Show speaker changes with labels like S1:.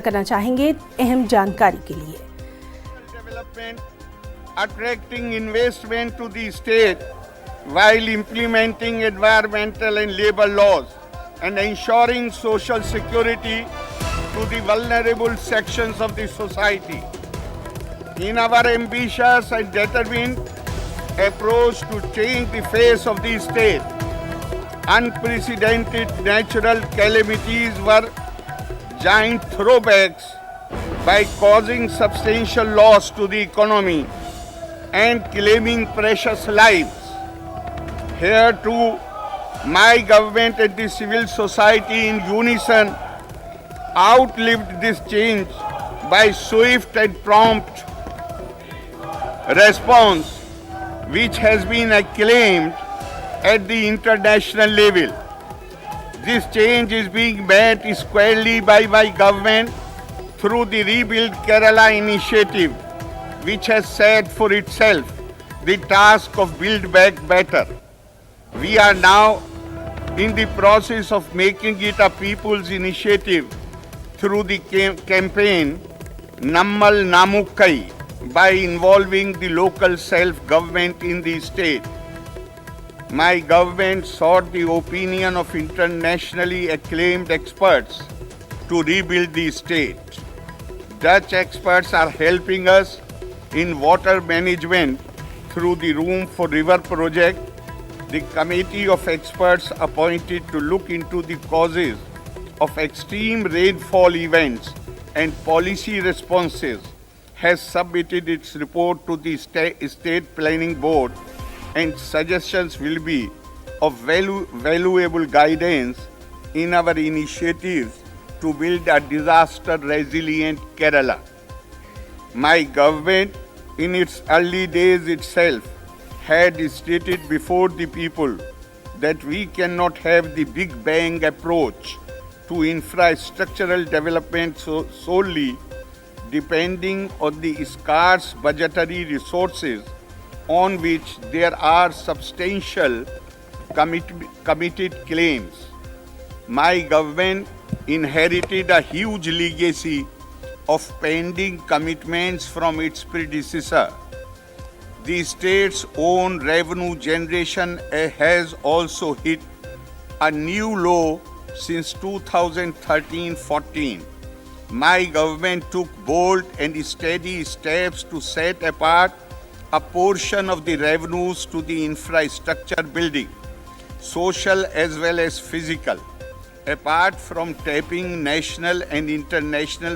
S1: करना चाहेंगे अहम जानकारी के लिए।
S2: Development, attracting investment to the state while implementing environmental and labor laws and ensuring social security to the vulnerable sections of the society. In our ambitious and determined approach to change the face of the state, unprecedented natural calamities were giant throwbacks by causing substantial loss to the economy and claiming precious lives. Here too, my government and the civil society in unison outlived this change by swift and prompt response, which has been acclaimed at the international level. This change is being met squarely by my government through the Rebuild Kerala initiative, which has set for itself the task of Build Back Better. We are now in the process of making it a people's initiative through the campaign Nammal Namukkai by involving the local self-government in the state. My government sought the opinion of internationally acclaimed experts to rebuild the state. Dutch experts are helping us in water management through the Room for River project. The committee of experts appointed to look into the causes of extreme rainfall events and policy responses has submitted its report to the State Planning Board, and suggestions will be of valuable guidance in our initiatives to build a disaster-resilient Kerala. My government, in its early days itself, had stated before the people that we cannot have the Big Bang approach to infrastructural development solely depending on the scarce budgetary resources on which there are substantial committed claims. My government inherited a huge legacy of pending commitments from its predecessor. The state's own revenue generation has also hit a new low since 2013-14. My government took bold and steady steps to set apart a portion of the revenues to the infrastructure building, social as well as physical, apart from tapping national and international